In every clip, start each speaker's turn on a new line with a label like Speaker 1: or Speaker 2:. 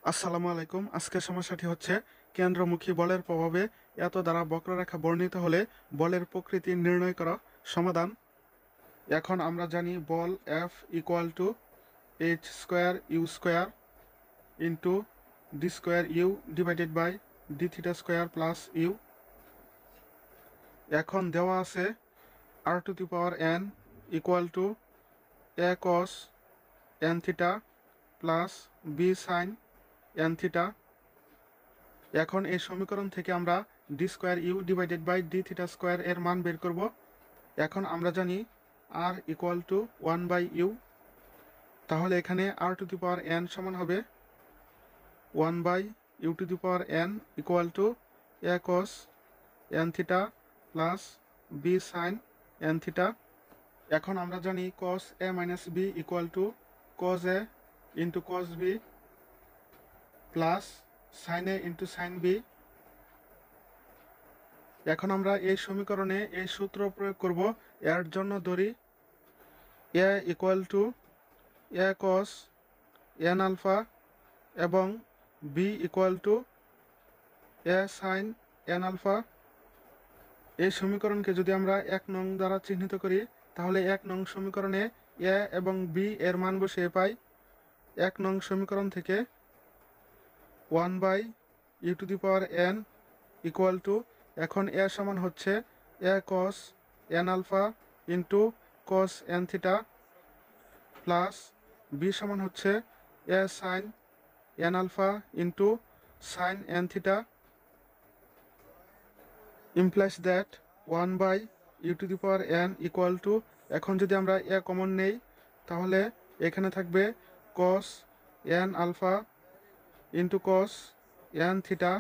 Speaker 1: আসসালামু আলাইকুম। আজকের সমস্যাটি হচ্ছে কেন্দ্রমুখী বলের প্রভাবে এত দ্বারা বক্ররেখা বর্ণিত হলে বলের প্রকৃতি নির্ণয় করা। সমাধান। এখন আমরা জানি বল F equal to H square U square into D square U divided by D theta square plus U. এখন দেওয়া আছে r to the power N equal to A cos n theta plus B sine n theta. এখন এই সমীকরণ থেকে আমরা D square U divided by D theta square এর মান বের করব। এখন আমরা জানি আর ইকুয়াল টু 1/u। তাহলে এখানে আর টু দি পাওয়ার এন সমান হবে 1/u to the power N equal to A cos n theta plus B sine n theta. এখন আমরা জানি cos A minus B equal to cos A into cos B plus sine A into sine B. এখন আমরা এই সমীকরণে এই সূত্র প্রয়োগ করব। এর জন্য ধরি A equal to A cos n alpha এবং B equal to A sine n alpha. এই সমীকরণকে যদি আমরা 1 নং দ্বারা চিহ্নিত করি তাহলে 1 নং সমীকরণে এ এবং বি এর মান বসিয়ে পাই 1 নং সমীকরণ থেকে 1/u to the power N equal to, এখন এ সমান হচ্ছে A cos n alpha into cos n theta plus B সমান হচ্ছে A sine n alpha into sine n theta implies that 1/u to the power N equal to, এখন যদি আমরা A common নেই তাহলে এখানে থাকবে cos n alpha into cos n theta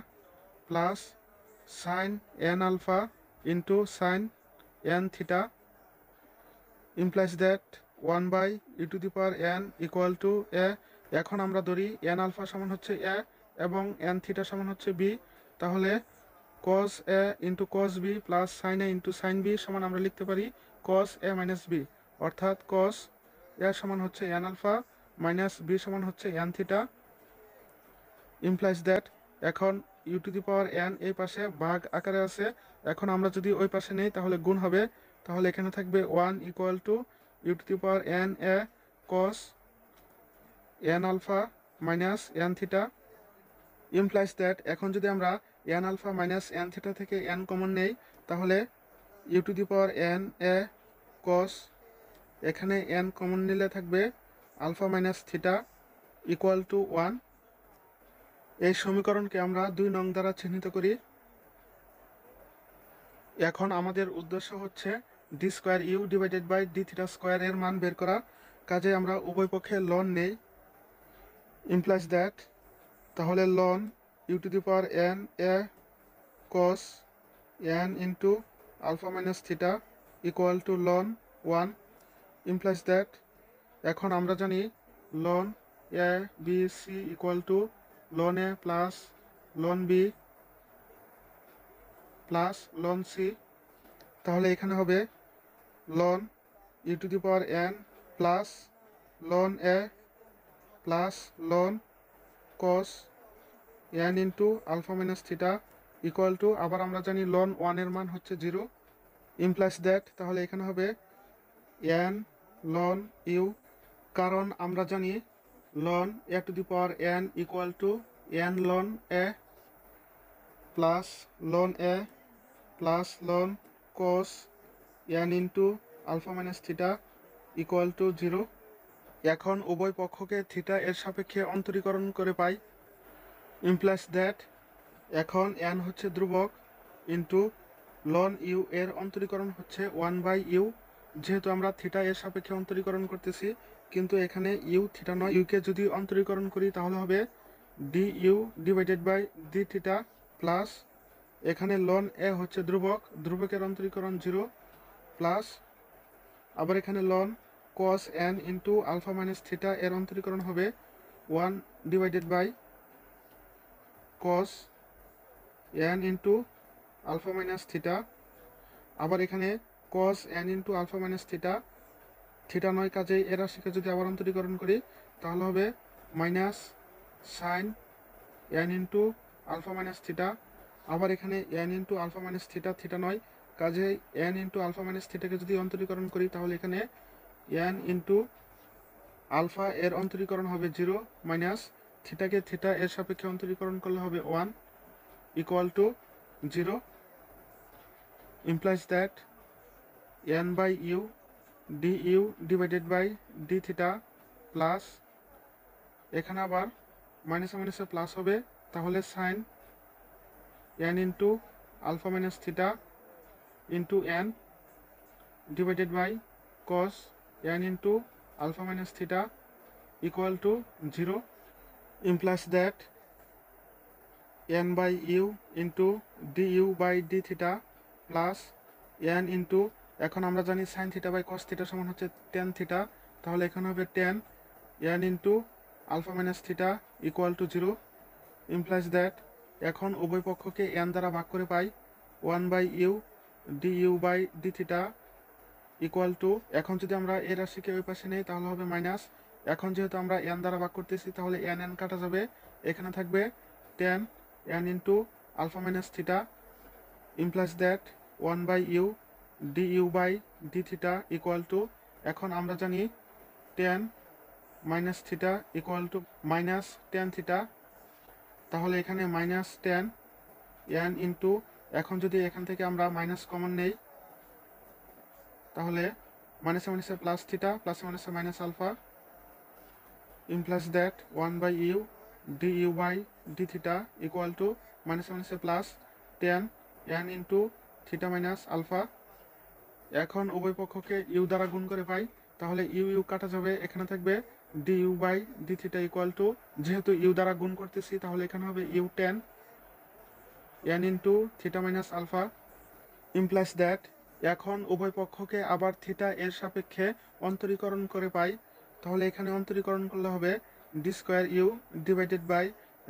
Speaker 1: plus sine n alpha into sine n theta implies that 1/u to the power N equal to A. এখন আমরা ধরি এন আলফা সমান হচ্ছে এ এবং এন থিটা সমান হচ্ছে বি। তাহলে cos A into cos B plus sine A into sine B সমান আমরা লিখতে পারি কস এ মাইনাস বি, অর্থাৎ কস এ সমান হচ্ছে এন আলফা মাইনাস বি সমান হচ্ছে এন থিটা ইমপ্লাইজ দ্যাট। এখন U to the power N এই পাশে ভাগ আকারে আছে, এখন আমরা যদি ওই পাশে নেই তাহলে গুণ হবে। তাহলে এখানে থাকবে 1 equal to U to the power N A cos n alpha minus n theta implies that. এখন যদি আমরা n alpha minus n theta থেকে এন কমন নেই তাহলে U to the power N A cos, এখানে এন কমন নিলে থাকবে alpha minus theta equal to 1। এই সমীকরণকে আমরা 2 নং দ্বারা চিহ্নিত করি। এখন আমাদের উদ্দেশ্য হচ্ছে D square U divided by D theta square এর মান বের করা। কাজে আমরা উভয় পক্ষে লন নেই ইমপ্লাইজ দ্যাট, তাহলে ln U to the power N A cos N into alpha minus theta equal to ln 1 implies that. এখন আমরা জানি ln A B C equal to ln A plus ln B plus ln C. তাহলে এখানে হবে ln U to the power N plus ln A plus ln cos N into alpha minus theta equal to, আবার আমরা জানি loan 1 এর মান হচ্ছে 0 implies that. তাহলে এখানে হবে এন লন ইউ, কারণ আমরা জানি ln A to the power N equal to N ln A plus ln A plus ln cos N into alpha minus theta equal to 0। এখন উভয় পক্ষকে থিটা এর সাপেক্ষে অন্তরীকরণ করে পাই ইমপ্লাইজ দ্যাট, এখন এন হচ্ছে ধ্রুবক ইন্টু লন ইউ এর অন্তরীকরণ হচ্ছে 1/u। যেহেতু আমরা থিটা এর সাপেক্ষে অন্তরীকরণ করতেছি কিন্তু এখানে ইউ থিটা নয়, ইউকে যদি অন্তরীকরণ করি তাহলে হবে D U divided by D theta plus, এখানে লন এ হচ্ছে ধ্রুবক, ধ্রুবকের অন্তরীকরণ 0 প্লাস, আবার এখানে ln cos N into alpha minus theta এর অন্তরীকরণ হবে 1 divided by cos N into alpha minus theta. আবার এখানে cos N into alpha minus theta, theta নয়, কাজেই এর রাশিকে যদি আবার অন্তরীকরণ করি তাহলে হবে minus sine N into alpha minus theta. আবার এখানে N into alpha minus theta, theta নয়, কাজে এন ইন্টু আলফা মাইনাস থিটাকে যদি অন্তরীকরণ করি তাহলে এখানে এন ইন্টু আলফা এর অন্তরীকরণ হবে 0 মাইনাস থিটাকে থিটা এর সাপেক্ষে অন্তরীকরণ করলে হবে 1 equal to 0, implies that n by u du divided by d theta plus এখানে আবার মাইনাসে মাইনাসে প্লাস হবে, তাহলে sine n into alpha minus theta into n divided by cos n into alpha minus theta equal to 0, implies that n by u into du by d থিটা plus n into, এখন আমরা জানি sine theta by cos theta সমান হচ্ছে tan theta, তাহলে এখানে হবে tan n into alpha minus theta equal to 0, implies that এখন উভয় পক্ষকে n দ্বারা ভাগ করে পাই 1 by U du by d theta equal to, এখন যদি আমরা এই রাশিকে ওই পাশে নেই তাহলে হবে মাইনাস, এখন যেহেতু আমরা n দ্বারা ভাগ করতেছি তাহলে n কাটা যাবে, এখানে থাকবে tan n into alpha minus theta, implies that 1 by U du by d theta equal to, এখন আমরা জানি tan minus theta equal to minus tan theta, তাহলে এখানে মাইনাস টেন n ইন্টু, এখন যদি এখান থেকে আমরা মাইনাস কমন নেই তাহলে মাইনাসে মাইনাসে প্লাস থিটা, প্লাসে মাইনাসে minus alpha, implies that 1 by U du by d theta equal to মাইনাসে মাইনাসে plus tan n into theta minus alpha, এখন উভয় পক্ষকে ইউ দ্বারা গুণ করে পাই, তাহলে ইউ ইউ কাটা যাবে, এখানে থাকবে du by d theta equal to, যেহেতু ইউ দ্বারা গুণ করতেছি তাহলে এখানে হবে U tan n into theta minus alpha, implies that এখন উভয় পক্ষকে আবার থিটা এর সাপেক্ষে অন্তরীকরণ করে পাই, তাহলে এখানে অন্তরীকরণ করলে হবে D square U divided by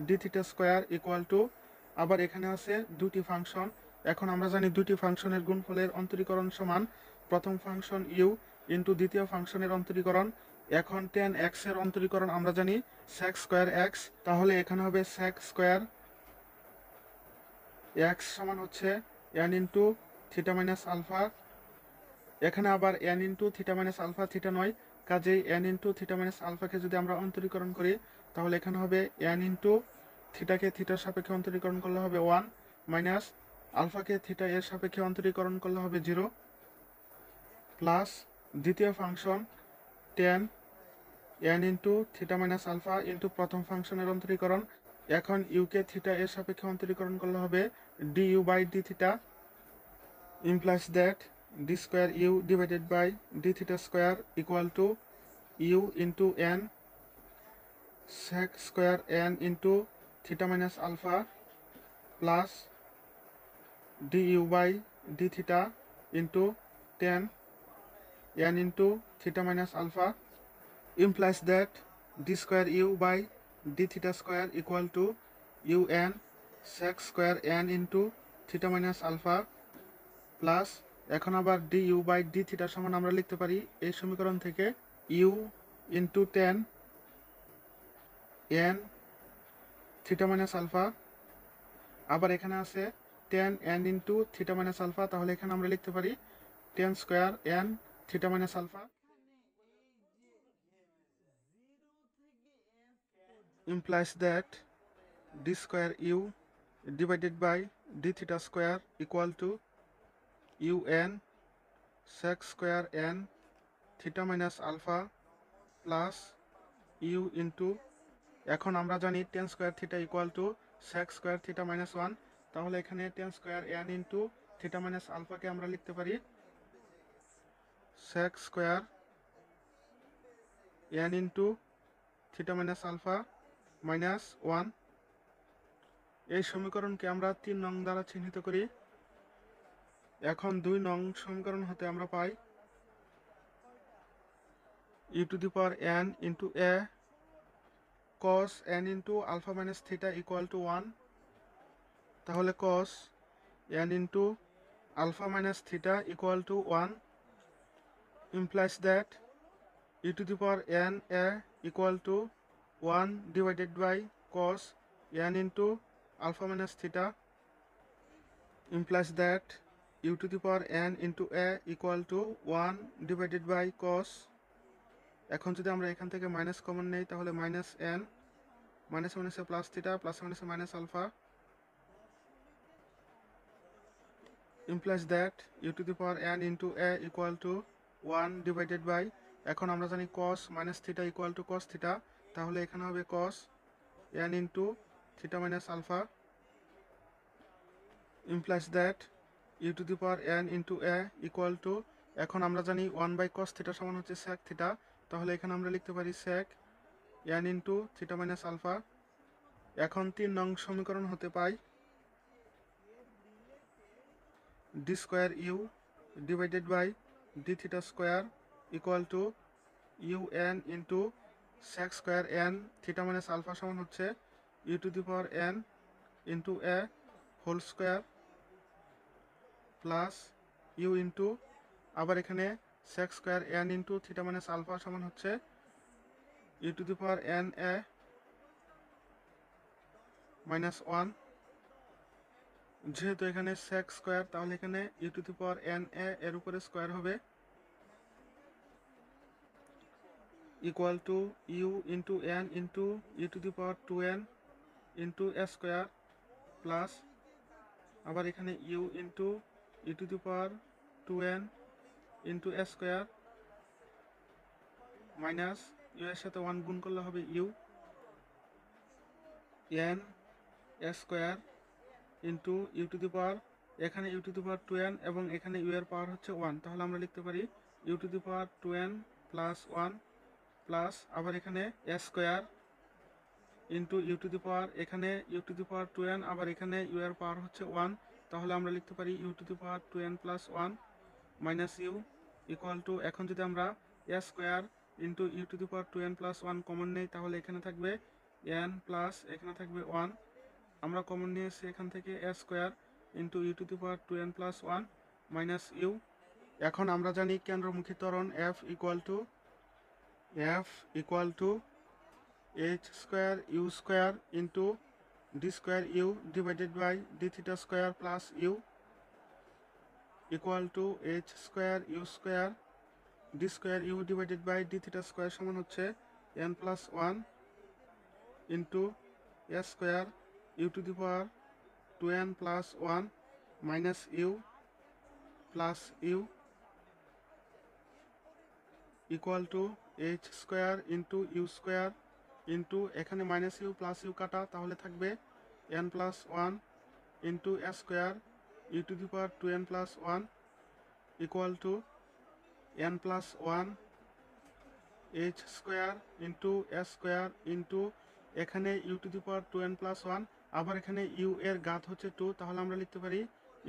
Speaker 1: D theta square equal to, আবার এখানে আছে দুটি ফাংশন, এখন আমরা জানি দুটি ফাংশনের গুণফলের অন্তরীকরণ সমান প্রথম ফাংশন ইউ ইন্টু দ্বিতীয় ফাংশনের অন্তরীকরণ, এখন টেন এক্স এর অন্তরীকরণ আমরা জানি সেক স্কোয়ার এক্স, তাহলে এখানে হবে সেক স্কোয়ার এক্স সমান হচ্ছে N into theta minus alpha, এখানে আবার N into theta minus alpha, theta নয়, কাজেই এন ইন্টু থিটা মাইনাস আলফাকে যদি আমরা অন্তরীকরণ করি তাহলে এখানে হবে এন ইন্টু থিটাকে থিটার সাপেক্ষে অন্তরীকরণ করলে হবে 1 মাইনাস আলফাকে থিটা এর সাপেক্ষে অন্তরীকরণ করলে হবে 0 প্লাস দ্বিতীয় function tan N into theta minus alpha into প্রথম ফাংশনের অন্তরীকরণ, এখন ইউকে থিটা এর সাপেক্ষে অন্তরীকরণ করলে হবে du by d theta, implies that d square u divided by d theta square equal to u into n sec square n into theta minus alpha plus du by d theta into 10 n into theta minus alpha, implies that d square u by d theta square equal to un sec square n into theta minus alpha plus, এখন আবার D U by D theta সমান আমরা লিখতে পারি এই সমীকরণ থেকে U into tan N theta minus alpha, আবার এখানে আছে tan N into theta minus alpha, তাহলে এখানে আমরা লিখতে পারি tan square N theta minus alpha, implies that d square u divided by d theta square equal to un sec square n theta minus alpha plus u into, এখন আমরা জানি tan square theta equal to sec square theta minus 1, তাহলে এখানে tan square n into theta minus আলফাকে আমরা লিখতে পারি sec square n into theta minus alpha minus 1, এই সমীকরণকে আমরা 3 নং দ্বারা চিহ্নিত করি, এখন 2 নং সমীকরণ হতে আমরা পাই e to the power n into a cos n into alpha minus theta equal to 1, তাহলে cos n into alpha minus theta equal to 1, implies that e to the power n a equal to 1 divided by cos n into alpha minus theta implies that u to the power n into a equal to 1 divided by cos। এখন যদি আমরা এখান থেকে minus common নেই তাহলে minus n, minus মাইনাসে plus theta, plus মাইনাসে minus alpha implies that u to the power n into a equal to 1 divided by, এখন আমরা জানি cos minus theta equal to cos theta, তাহলে এখানে হবে cos n into theta minus alpha implies that u to the power n into a equal to, এখন আমরা জানি 1 by cos theta সমান হচ্ছে sec theta, তাহলে এখানে আমরা লিখতে পারি sec n into theta minus alpha। এখন 3 নং সমীকরণ হতে পাই d square u divided by d theta square equal to un into sec square n theta minus alpha সমান হচ্ছে u to the power n into a whole square plus u into, আবার এখানে sec square n into theta minus alpha সমান হচ্ছে u to the power n a minus 1, যেহেতু এখানে sec square তাহলে এখানে u to the power n a এর উপরে স্কয়ার হবে equal to u into n into u to the power 2n into a square plus আবার এখানে u into u to the power 2n into a square minus u এর সাথে 1 গুণ করলে হবে u n a square into u to the power, এখানে u to the power 2n এবং এখানে u এর পাওয়ার হচ্ছে 1, তাহলে আমরা লিখতে পারি u to the power 2n plus 1 plus আবার এখানে a square into u to the power, এখানে u to the power 2n আবার এখানে u এর পাওয়ার হচ্ছে 1, তাহলে আমরা লিখতে পারি u to the power 2n plus 1 minus u equal to, এখন যদি আমরা a square into u to the power 2n plus 1 common নেই তাহলে এখানে থাকবে n প্লাস এখানে থাকবে 1, আমরা কমন নিয়েছি এখান থেকে a square into u to the power 2n plus 1 minus u। এখন আমরা জানি কেন্দ্রমুখী ত্বরণ f equal to h square u square into d square u divided by d theta square plus u equal to h square u square d square u divided by d theta square সমান হচ্ছে n plus 1 into a square u to the power 2n plus 1 minus u plus u equal to h square into u square into, এখানে minus you plus you কাটা তাহলে থাকবে n plus 1 into a square u to the power 2n plus 1 equal to n plus 1 h square into a square into, এখানে u to the power 2n plus 1 আবার এখানে u এর ঘাত হচ্ছে 2, তাহলে আমরা লিখতে পারি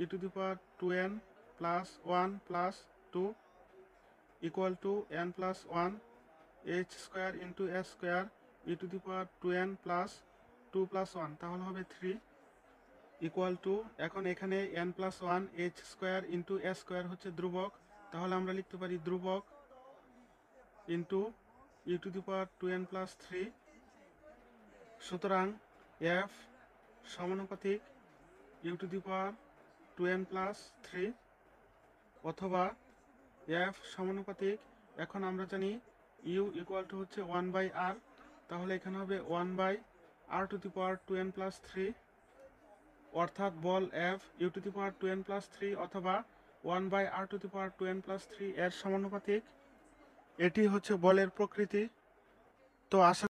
Speaker 1: u to the power 2n plus 1 plus 2 equal to n plus 1 h square into a square u to the power 2n plus 2 plus 1 তাহলে হবে 3 equal to, এখন এখানে n plus 1 h square into a square হচ্ছে ধ্রুবক, তাহলে আমরা লিখতে পারি ধ্রুবক into u to the power 2n plus 3, সুতরাং f সমানুপাতিক u to the power 2n plus 3 অথবা f সমানুপাতিক, এখন আমরা জানি u equal to হচ্ছে 1 by r, তাহলে এখানে হবে 1 by r to the power 2n plus 3, অর্থাৎ বল f u to the power 2n plus 3 অথবা 1 by r to the power 2n plus 3 এর সমানুপাতিক। এটি হচ্ছে বলের প্রকৃতি। তো আশা